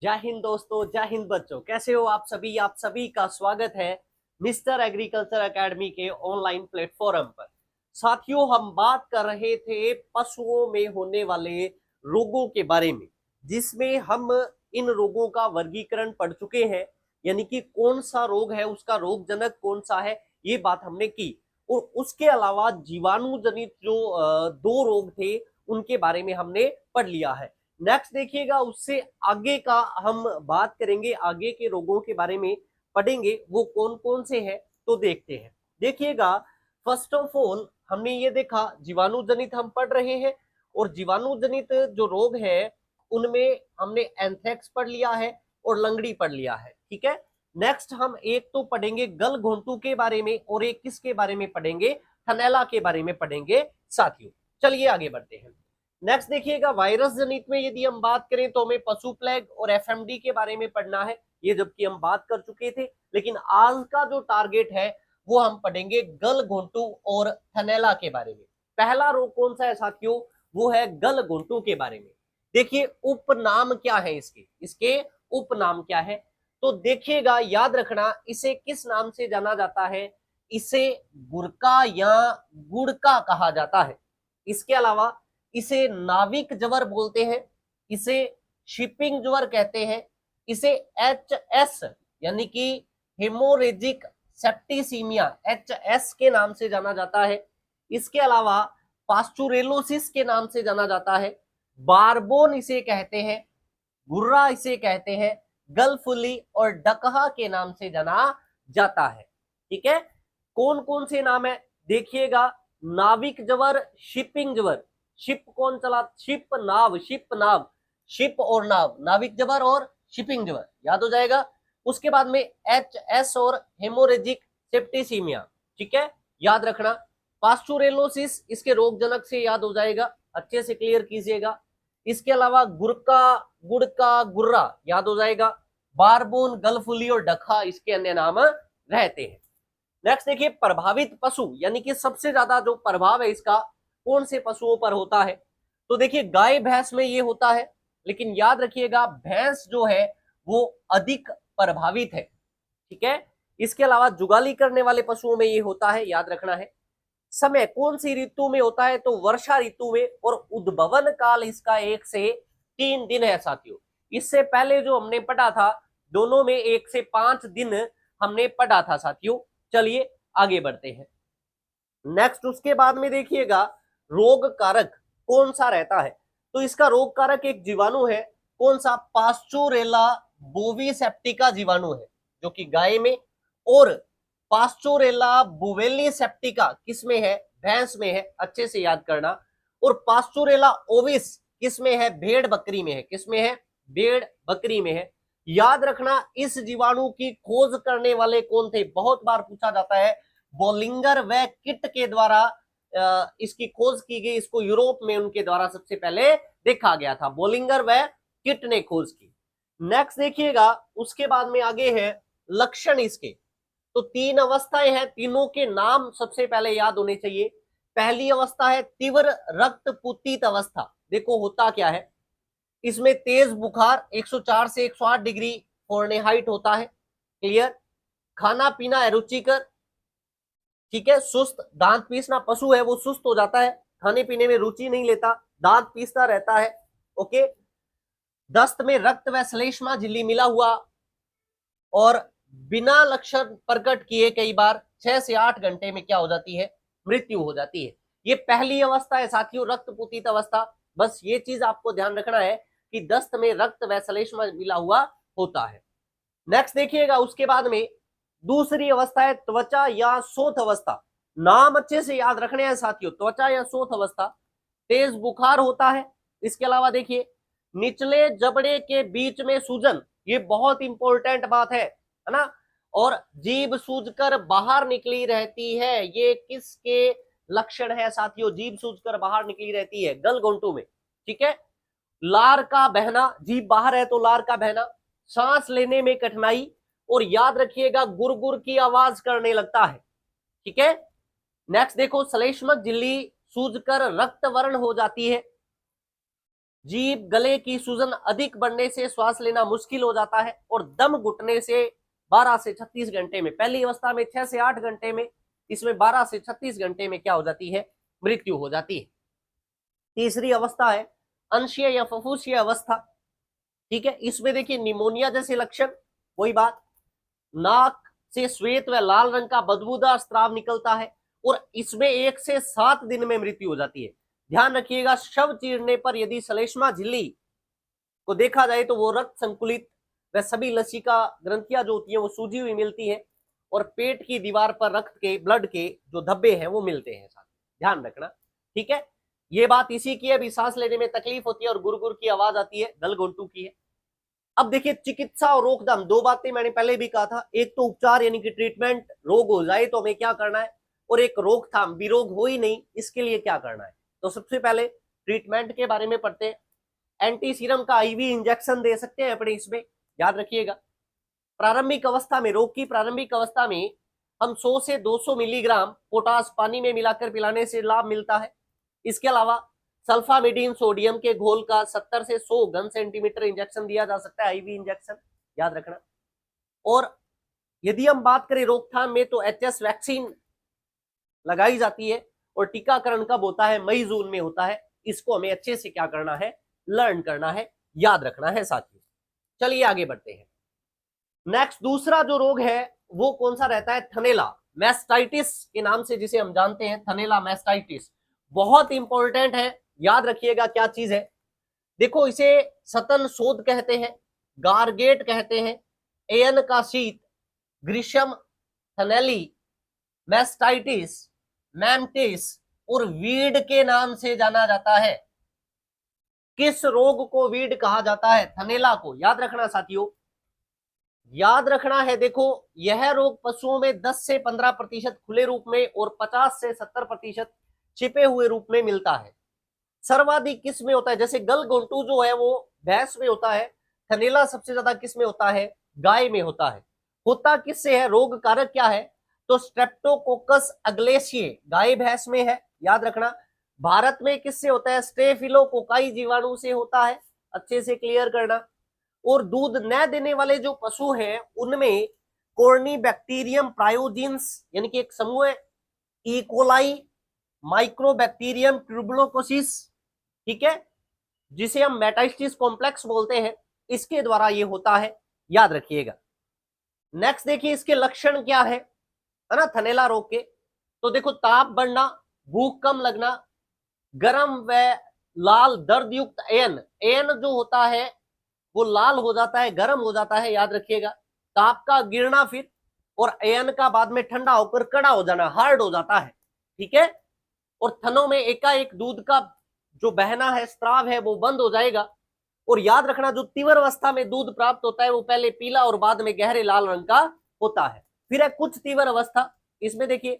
जय हिंद दोस्तों, जय हिंद बच्चों। कैसे हो आप सभी का स्वागत है मिस्टर एग्रीकल्चर एकेडमी के ऑनलाइन प्लेटफॉर्म पर। साथियों, हम बात कर रहे थे पशुओं में होने वाले रोगों के बारे में, जिसमें हम इन रोगों का वर्गीकरण पढ़ चुके हैं। यानी कि कौन सा रोग है, उसका रोग जनक कौन सा है, ये बात हमने की। और उसके अलावा जीवाणु जनित जो दो रोग थे, उनके बारे में हमने पढ़ लिया है। नेक्स्ट देखिएगा, उससे आगे का हम बात करेंगे, आगे के रोगों के बारे में पढ़ेंगे, वो कौन कौन से हैं। तो देखते हैं। देखिएगा, फर्स्ट ऑफ ऑल हमने ये देखा जीवाणु जनित हम पढ़ रहे हैं, और जीवाणु जनित जो रोग है उनमें हमने एंथ्रेक्स पढ़ लिया है और लंगड़ी पढ़ लिया है। ठीक है। नेक्स्ट हम एक तो पढ़ेंगे गल घोंटू के बारे में, और एक किसके बारे में पढ़ेंगे, थनैला के बारे में पढ़ेंगे साथियों। चलिए आगे बढ़ते हैं। नेक्स्ट देखिएगा, वायरस जनित में यदि हम बात करें तो हमें पशु प्लेग और एफएमडी के बारे में पढ़ना है। ये जबकि हम बात कर चुके थे, लेकिन आज का जो टारगेट है वो हम पढ़ेंगे गल घोंटू और थनैला के बारे में। पहला रोग कौन सा है साथियों, वो है गल घोंटू के बारे में। देखिए उपनाम क्या है इसके, इसके उपनाम क्या है। तो देखिएगा, याद रखना, इसे किस नाम से जाना जाता है, इसे गुरका या गुड़का कहा जाता है। इसके अलावा इसे नाविक ज्वर बोलते हैं, इसे शिपिंग ज्वर कहते हैं, इसे एचएस यानी कि हेमोरेजिक सेप्टिसीमिया एचएस के नाम से जाना जाता है। इसके अलावा पास्चुरेलोसिस के नाम से जाना जाता है, बारबोन इसे कहते हैं, गुर्रा इसे कहते हैं, गलफुली और डकहा के नाम से जाना जाता है। ठीक है। कौन कौन से नाम है देखिएगा, नाविक ज्वर, शिपिंग ज्वर। शिप कौन चला, शिप नाव, शिप नाव, शिप और नाव, नाविक ज्वर और शिपिंग ज्वर, याद हो जाएगा। उसके बाद में एच एस और हेमोरेजिक सेप्टिसीमिया। ठीक है, याद रखना। पास्चुरेलोसिस इसके रोग जनक से याद हो जाएगा, अच्छे से क्लियर कीजिएगा। इसके अलावा गुरका, गुड़का, गुर्रा याद हो जाएगा। बारबोन, गलफुली और डखा इसके अन्य नाम रहते हैं। नेक्स्ट देखिए, प्रभावित पशु यानी कि सबसे ज्यादा जो प्रभाव है इसका कौन से पशुओं पर होता है। तो देखिए, गाय भैंस में ये होता है, लेकिन याद रखिएगा भैंस जो है वो अधिक प्रभावित है। ठीक है। इसके अलावा जुगाली करने वाले पशुओं में ये होता है, याद रखना है। समय कौन सी ऋतु में होता है, तो वर्षा ऋतु में, और उद्भवन काल इसका 1 से 3 दिन है साथियों। इससे पहले जो हमने पढ़ा था, दोनों में 1 से 5 दिन हमने पढ़ा था साथियों। चलिए आगे बढ़ते हैं। नेक्स्ट उसके बाद में देखिएगा, रोग कारक कौन सा रहता है। तो इसका रोग कारक एक जीवाणु है, कौन सा, पास्चोरेला बोविसेप्टिका जीवाणु है, जो कि गाय में, और पास्चोरेला बुवेली सेप्टिका किसमें है, भैंस में है, अच्छे से याद करना। और पास्चोरेला ओविस किसमें है, भेड़ बकरी में है, किसमें है, भेड़ बकरी में है। याद रखना, इस जीवाणु की खोज करने वाले कौन थे, बहुत बार पूछा जाता है। बोलिंगर व किट के द्वारा इसकी खोज की गई, इसको यूरोप में उनके द्वारा सबसे पहले देखा गया था, बोलिंगर व किट ने खोज की। नेक्स्ट देखिएगा, उसके बाद में आगे है लक्षण इसके। तो 3 अवस्थाएं हैं, तीनों के नाम सबसे पहले याद होने चाहिए। पहली अवस्था है तीव्र रक्तपुतित अवस्था। देखो होता क्या है, इसमें तेज बुखार 104 से 108 डिग्री फ़ारेनहाइट होता है, क्लियर। खाना पीना अरुचिकर, ठीक है। सुस्त, दांत पीसना, पशु है वो सुस्त हो जाता है, खाने पीने में रुचि नहीं लेता, दांत पीसता रहता है। ओके। दस्त में रक्त व श्लेष्मा झिल्ली मिला हुआ, और बिना लक्षण प्रकट किए कई बार 6 से 8 घंटे में क्या हो जाती है, मृत्यु हो जाती है। ये पहली अवस्था है साथियों, रक्तपुतित अवस्था। बस ये चीज आपको ध्यान रखना है कि दस्त में रक्त व श्लेष्मा मिला हुआ होता है। नेक्स्ट देखिएगा, उसके बाद में दूसरी अवस्था है त्वचा या शोथ अवस्था। नाम अच्छे से याद रखने हैं साथियों, त्वचा या शोथ अवस्था। तेज बुखार होता है। इसके अलावा देखिए, निचले जबड़े के बीच में सूजन, ये बहुत इंपॉर्टेंट बात है ना। और जीभ सूजकर बाहर निकली रहती है, ये किसके लक्षण है साथियों, जीभ सूजकर बाहर निकली रहती है गलघोंटू में। ठीक है। लार का बहना, जीभ बाहर है तो लार का बहना, सांस लेने में कठिनाई, और याद रखिएगा गुरगुर की आवाज करने लगता है। ठीक है। नेक्स्ट देखो, श्लेष्मक झिल्ली सूजकर रक्त वर्ण हो जाती है। जीभ गले की सूजन अधिक बढ़ने से श्वास लेना मुश्किल हो जाता है और दम घुटने से 12 से 36 घंटे में, पहली अवस्था में 6 से 8 घंटे में, इसमें 12 से 36 घंटे में क्या हो जाती है, मृत्यु हो जाती है। तीसरी अवस्था है अंशीय या फफूसीय अवस्था। ठीक है, इसमें देखिए निमोनिया जैसे लक्षण, वही बात, नाक से श्वेत व लाल रंग का बदबूदार स्राव निकलता है और इसमें 1 से 7 दिन में मृत्यु हो जाती है। ध्यान रखिएगा, शव चीरने पर यदि श्लेष्मा झिल्ली को देखा जाए तो वो रक्त संकुलित व सभी लसिका ग्रंथियां जो होती है वो सूजी हुई मिलती है और पेट की दीवार पर रक्त के, ब्लड के जो धब्बे हैं वो मिलते हैं। साथ ध्यान रखना, ठीक है। ये बात इसी की है, अभी सांस लेने में तकलीफ होती है और गुरगुर की आवाज आती है, गलघोंटू की है। अब देखिए चिकित्सा और रोकथाम, दो बातें मैंने पहले भी कहा था, एक तो उपचार यानी कि ट्रीटमेंट, रोग हो जाए तो हमें क्या करना है, और एक रोकथाम, विरोग हो ही नहीं इसके लिए क्या करना है। तो सबसे पहले ट्रीटमेंट के बारे में पढ़ते हैं। एंटी सीरम का आईवी इंजेक्शन दे सकते हैं अपने, इसमें याद रखिएगा। प्रारंभिक अवस्था में, रोग की प्रारंभिक अवस्था में हम 100 से 200 मिलीग्राम पोटास पानी में मिलाकर पिलाने से लाभ मिलता है। इसके अलावा सल्फामिडीन सोडियम के घोल का 70 से 100 घन सेंटीमीटर इंजेक्शन दिया जा सकता है, आईवी इंजेक्शन, याद रखना। और यदि हम बात करें रोकथाम में तो एचएस वैक्सीन लगाई जाती है और टीकाकरण कब होता है, मई जून में होता है। इसको हमें अच्छे से क्या करना है, लर्न करना है, याद रखना है साथियों। चलिए आगे बढ़ते हैं। नेक्स्ट दूसरा जो रोग है वो कौन सा रहता है, थनेला मैस्टाइटिस के नाम से जिसे हम जानते हैं, थनेला मैस्टाइटिस बहुत इंपॉर्टेंट है, याद रखिएगा क्या चीज है। देखो इसे सतन शोध कहते हैं, गारगेट कहते हैं, एयन का शीत, ग्रीष्म, थनेली, मैस्टाइटिस, मैमटिस और वीड के नाम से जाना जाता है। किस रोग को वीड कहा जाता है, थनेला को, याद रखना साथियों, याद रखना है। देखो यह रोग पशुओं में 10 से 15% खुले रूप में और 50 से 70% छिपे हुए रूप में मिलता है। सर्वाधिक किस में होता है, जैसे गलघोंटू जो है वो भैंस में होता है, थनेला सबसे ज्यादा किस में होता है, गाय में होता है। होता किससे है, रोग कारक क्या है, तो स्ट्रेप्टोकोकस अग्लेशिये गाय भैंस में है, याद रखना। भारत में किससे होता है, स्टेफिलोकोकाई जीवाणु से होता है, अच्छे से क्लियर करना। और दूध न देने वाले जो पशु हैं उनमें कोर्नी बैक्टीरियम प्रायोजिन्स यानी कि एक समूह है, इकोलाई, माइक्रोबैक्टीरियम ट्यूबुलोकोसिस, ठीक है, जिसे हम मेटास्टिस कॉम्प्लेक्स बोलते हैं, इसके द्वारा ये होता है, याद रखिएगा। नेक्स्ट देखिए इसके लक्षण क्या है ना थनेला रोग के। तो देखो ताप बढ़ना, भूख कम लगना, गर्म व लाल दर्द युक्त एन, एन जो होता है वो लाल हो जाता है, गर्म हो जाता है, याद रखिएगा। ताप का गिरना फिर, और एन का बाद में ठंडा होकर कड़ा हो जाना, हार्ड हो जाता है, ठीक है। और थनों में एकाएक दूध का जो बहना है, स्त्राव है, वो बंद हो जाएगा। और याद रखना जो तीव्र अवस्था में दूध प्राप्त होता है वो पहले पीला और बाद में गहरे लाल रंग का होता है। फिर है कुछ तीव्र अवस्था, इसमें देखिए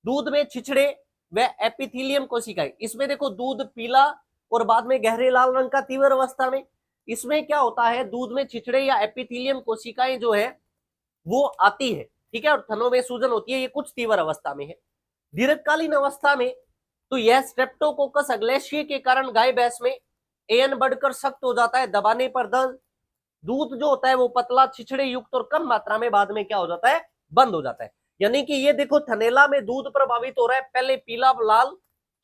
दूध में छिछड़े व एपिथेलियम कोशिकाएं, इसमें देखो दूध पीला और बाद में गहरे लाल रंग का तीव्र अवस्था में। इसमें क्या होता है, दूध में छिछड़े या एपिथेलियम कोशिकाएं जो है वो आती है, ठीक है, और थनों में सूजन होती है, ये कुछ तीव्र अवस्था में है। दीर्घकालीन अवस्था में तो यह स्ट्रेप्टोकोकस अग्लेशिये के कारण गाय भैंस में एन बढ़कर सख्त हो जाता है, दबाने पर दर्द, दूध जो होता है वो पतला, छिछड़े युक्त और कम मात्रा में बाद में क्या हो जाता है, बंद हो जाता है। यानी कि ये देखो थनेला में दूध प्रभावित हो रहा है, पहले पीला लाल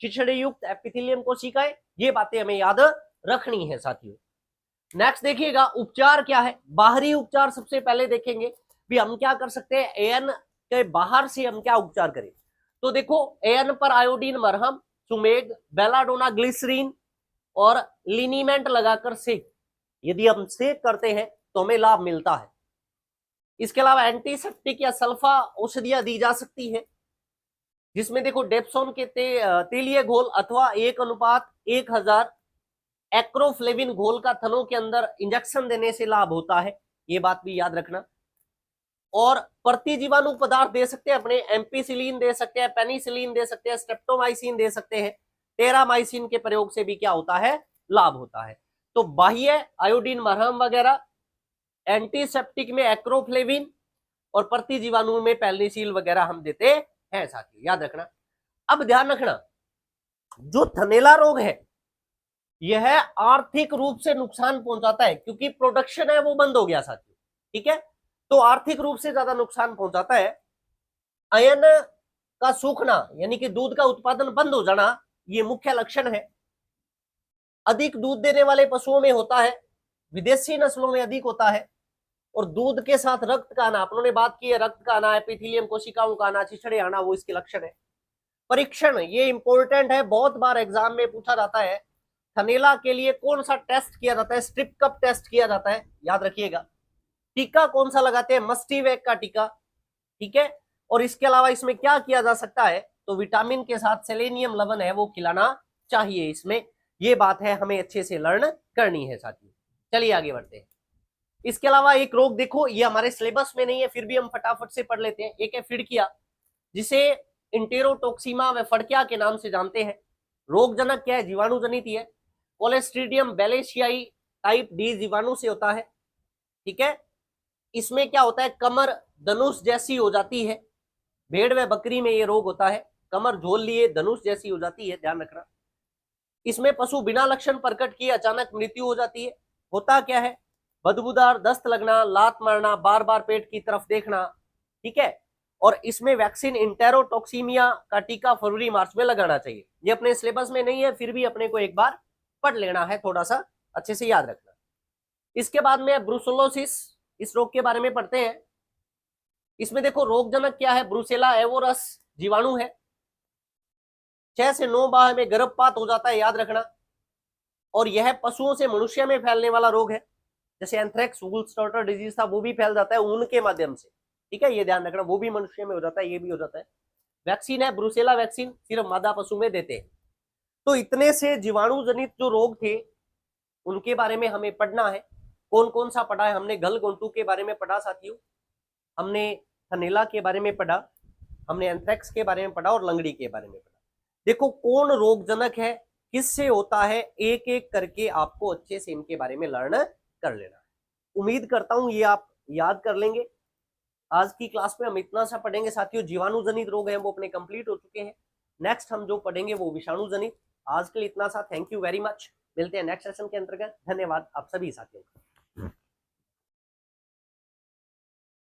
छिछड़े युक्त एपिथेलियम कोशिकाएं, ये बातें हमें याद रखनी है साथियों। नेक्स्ट देखिएगा उपचार क्या है, बाहरी उपचार सबसे पहले देखेंगे भी हम क्या कर सकते हैं, एन के बाहर से हम क्या उपचार करें। तो देखो एन पर आयोडीन मरहम, सुमेग, बेलाडोना ग्लिसरीन और लिनीमेंट लगाकर सेक, यदि हम सेक करते हैं तो हमें लाभ मिलता है। इसके अलावा एंटीसेप्टिक या सल्फा औषधियां दी जा सकती है, जिसमें देखो डेप्सोन के तेलीय घोल अथवा 1:1000 एक्रोफ्लेविन घोल का थनों के अंदर इंजेक्शन देने से लाभ होता है, ये बात भी याद रखना। और प्रतिजीवाणु पदार्थ दे सकते हैं अपने, एम्पीसिलिन दे सकते हैं, पेनिसिलिन दे सकते हैं, स्ट्रेप्टोमाइसिन दे सकते हैं, टेरामाइसिन के प्रयोग से भी क्या होता है, लाभ होता है। तो बाह्य आयोडीन मरहम वगैरह, एंटीसेप्टिक में एक्रोफ्लेविन और प्रतिजीवाणु में पेनिसिलिन वगैरह हम देते हैं साथियों, याद रखना। अब ध्यान रखना जो थनेला रोग है यह आर्थिक रूप से नुकसान पहुंचाता है, क्योंकि प्रोडक्शन है वो बंद हो गया साथियों, ठीक है। तो आर्थिक रूप से ज्यादा नुकसान पहुंचाता है। अयन का सूखना यानी कि दूध का उत्पादन बंद हो जाना, ये मुख्य लक्षण है। अधिक दूध देने वाले पशुओं में होता है, विदेशी नस्लों में अधिक होता है। और दूध के साथ रक्त का आना, अपनों ने बात की है, रक्त का आना, एपिथेलियम कोशिकाओं का आना, छिछड़े आना, वो इसके लक्षण है। परीक्षण, ये इंपॉर्टेंट है, बहुत बार एग्जाम में पूछा जाता है। थनेला के लिए कौन सा टेस्ट किया जाता है? स्ट्रिप कप टेस्ट किया जाता है, याद रखिएगा। टीका कौन सा लगाते हैं? मस्टीवेक का टीका, ठीक है। और इसके अलावा इसमें क्या किया जा सकता है? तो विटामिन के साथ सेलेनियम लवण है वो खिलाना चाहिए इसमें। ये बात है, हमें अच्छे से लर्न करनी है साथियों। चलिए आगे बढ़ते हैं। इसके अलावा एक रोग देखो, ये हमारे सिलेबस में नहीं है, फिर भी हम फटाफट से पढ़ लेते हैं। एक है फिड़किया, जिसे इंटेरोटॉक्सीमा व फड़किया के नाम से जानते हैं। रोगजनक क्या है? जीवाणु जनित ही है। कोलेस्ट्रीडियम बैलेशियाई टाइप डी जीवाणु से होता है, ठीक है। इसमें क्या होता है? कमर धनुष जैसी हो जाती है। भेड़ व बकरी में ये रोग होता है, कमर झोल लिए धनुष जैसी हो जाती है, ध्यान रखना। इसमें पशु बिना लक्षण प्रकट किए अचानक मृत्यु हो जाती है। होता क्या है? बदबूदार, दस्त लगना, लात मारना, बार बार पेट की तरफ देखना, ठीक है। और इसमें वैक्सीन इंटेरोटॉक्सीमिया का टीका फरवरी मार्च में लगाना चाहिए। ये अपने सिलेबस में नहीं है, फिर भी अपने को एक बार पढ़ लेना है, थोड़ा सा अच्छे से याद रखना। इसके बाद में ब्रुसेलोसिस, इस रोग के बारे में पढ़ते हैं। इसमें देखो रोगजनक क्या है? ब्रुसेला एवोरस जीवाणु है। 6 से 9 माह में गर्भपात हो जाता है, याद रखना। और यह पशुओं से मनुष्य में फैलने वाला रोग है। जैसे एंथ्रेक्स, वूल स्टार्टर डिजीज था, वो भी फैल जाता है ऊन के माध्यम से, ठीक है। ये ध्यान रखना, वो भी मनुष्य में हो जाता है, ये भी हो जाता है। वैक्सीन है ब्रुसेला वैक्सीन, सिर्फ मादा पशु में देते हैं। तो इतने से जीवाणु जनित जो रोग थे उनके बारे में हमें पढ़ना है। कौन कौन सा पढ़ा है हमने? गल गोंटू के बारे में पढ़ा साथियों, हमने थनेला के बारे में पढ़ा, हमने एंथ्रेक्स के बारे में पढ़ा और लंगड़ी के बारे में पढ़ा। देखो कौन रोगजनक है, किससे होता है, एक एक करके आपको अच्छे से इनके बारे में लर्न कर लेना है। उम्मीद करता हूं ये आप याद कर लेंगे। आज की क्लास में हम इतना सा पढ़ेंगे साथियों। जीवाणु जनित रोग हैं वो अपने कंप्लीट हो चुके हैं। नेक्स्ट हम जो पढ़ेंगे वो विषाणु जनित। आज के लिए इतना सा, थैंक यू वेरी मच। मिलते हैं नेक्स्ट सेशन के अंतर्गत। धन्यवाद आप सभी साथियों का।